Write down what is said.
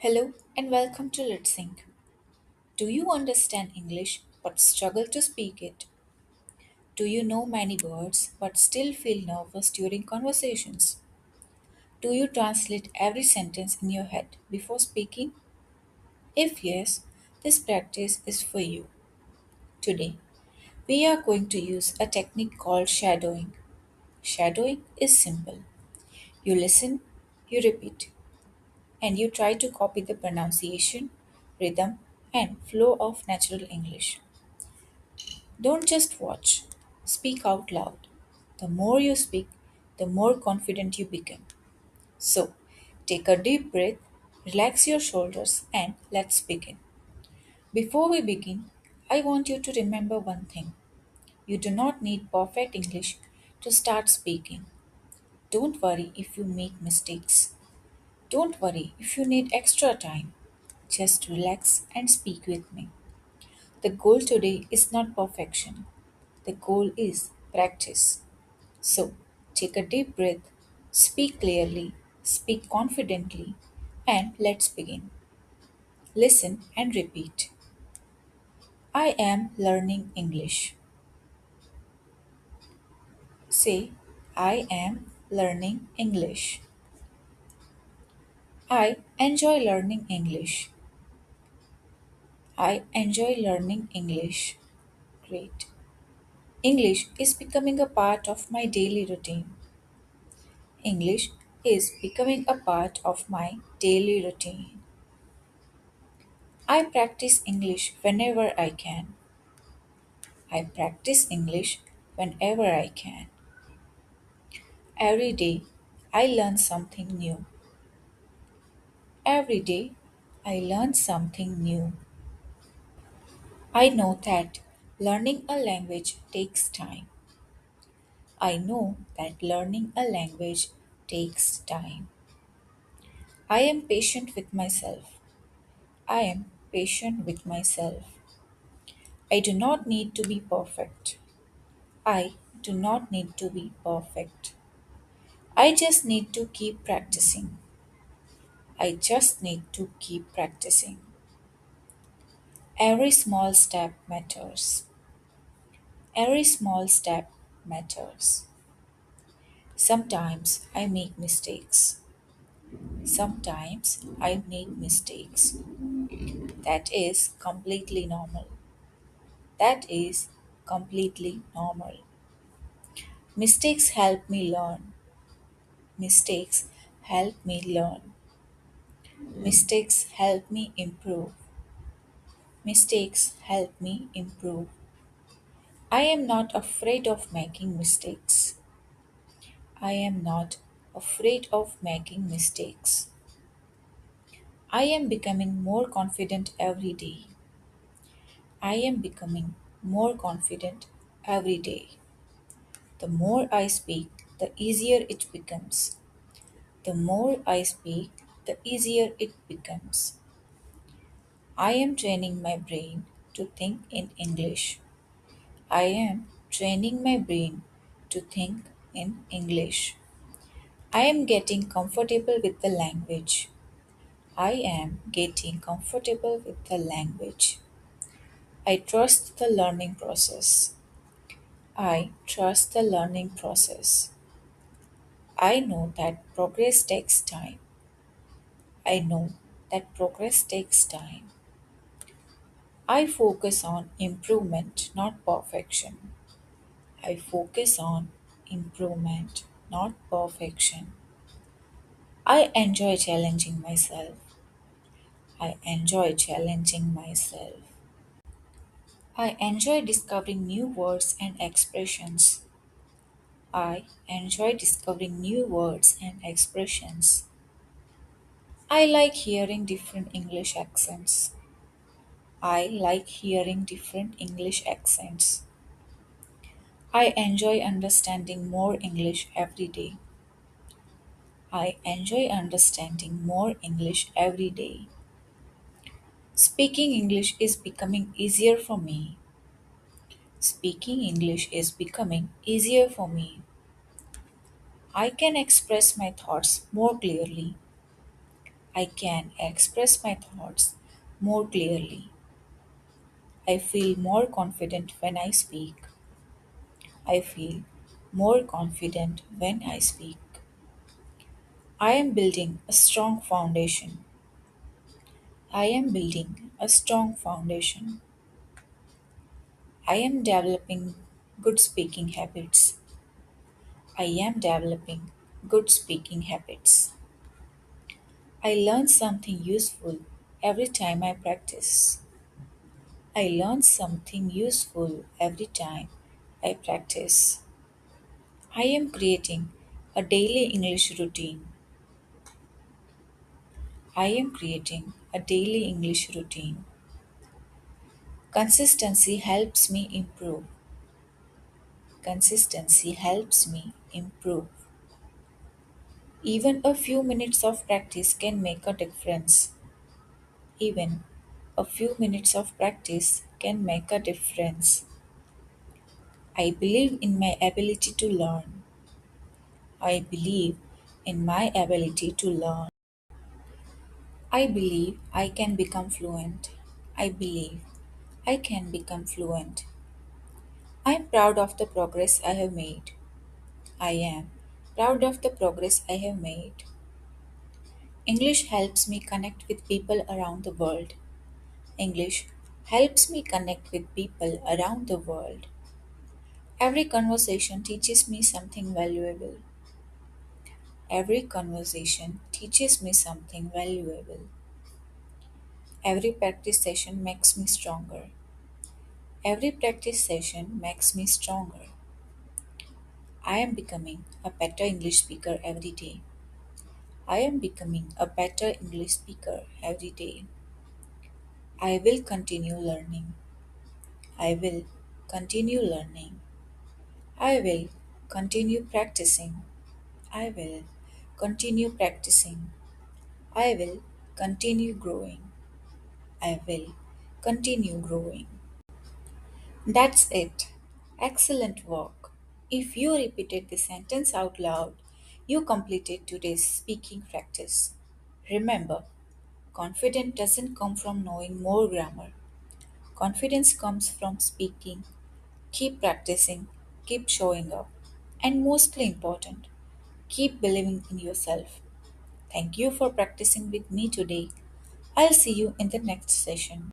Hello and welcome to Let's Sync. Do you understand English but struggle to speak it? Do you know many words but still feel nervous during conversations? Do you translate every sentence in your head before speaking? If yes, this practice is for you. Today, we are going to use a technique called shadowing. Shadowing is simple. You listen, you repeat, and you try to copy the pronunciation, rhythm, and flow of natural English. Don't just watch, speak out loud. The more you speak, the more confident you become. So, take a deep breath, relax your shoulders, and let's begin. Before we begin, I want you to remember one thing. You do not need perfect English to start speaking. Don't worry if you make mistakes. Don't worry if you need extra time. Just relax and speak with me. The goal today is not perfection. The goal is practice. So, take a deep breath, speak clearly, speak confidently, and let's begin. Listen and repeat. I am learning English. Say, I am learning English. I enjoy learning English. I enjoy learning English. Great. English is becoming a part of my daily routine. English is becoming a part of my daily routine. I practice English whenever I can. I practice English whenever I can. Every day I learn something new. Every day I learn something new. I know that learning a language takes time. I know that learning a language takes time. I am patient with myself. I am patient with myself. I do not need to be perfect. I do not need to be perfect. I just need to keep practicing. I just need to keep practicing. Every small step matters. Every small step matters. Sometimes I make mistakes. Sometimes I make mistakes. That is completely normal. That is completely normal. Mistakes help me learn. Mistakes help me learn. Mistakes help me improve. Mistakes help me improve. I am not afraid of making mistakes. I am not afraid of making mistakes. I am becoming more confident every day. I am becoming more confident every day. The more I speak, the easier it becomes. The more I speak, the easier it becomes. I am training my brain to think in English. I am training my brain to think in English. I am getting comfortable with the language. I am getting comfortable with the language. I trust the learning process. I trust the learning process. I know that progress takes time. I know that progress takes time. I focus on improvement, not perfection. I focus on improvement, not perfection. I enjoy challenging myself. I enjoy challenging myself. I enjoy discovering new words and expressions. I enjoy discovering new words and expressions. I like hearing different English accents. I like hearing different English accents. I enjoy understanding more English every day. I enjoy understanding more English every day. Speaking English is becoming easier for me. Speaking English is becoming easier for me. I can express my thoughts more clearly. I can express my thoughts more clearly. I feel more confident when I speak. I feel more confident when I speak. I am building a strong foundation. I am building a strong foundation. I am developing good speaking habits. I am developing good speaking habits. I learn something useful every time I practice. I learn something useful every time I practice. I am creating a daily English routine. I am creating a daily English routine. Consistency helps me improve. Consistency helps me improve. Even a few minutes of practice can make a difference. Even a few minutes of practice can make a difference. I believe in my ability to learn. I believe in my ability to learn. I believe I can become fluent. I believe I can become fluent. I am proud of the progress I have made. I am proud of the progress I have made. English helps me connect with people around the world. English helps me connect with people around the world. Every conversation teaches me something valuable. Every conversation teaches me something valuable. Every practice session makes me stronger. Every practice session makes me stronger. I am becoming a better English speaker every day. I am becoming a better English speaker every day. I will continue learning. I will continue learning. I will continue practicing. I will continue practicing. I will continue growing. I will continue growing. That's it. Excellent work. If you repeated the sentence out loud, you completed today's speaking practice. Remember, confidence doesn't come from knowing more grammar. Confidence comes from speaking. Keep practicing, keep showing up, and mostly important, keep believing in yourself. Thank you for practicing with me today. I'll see you in the next session.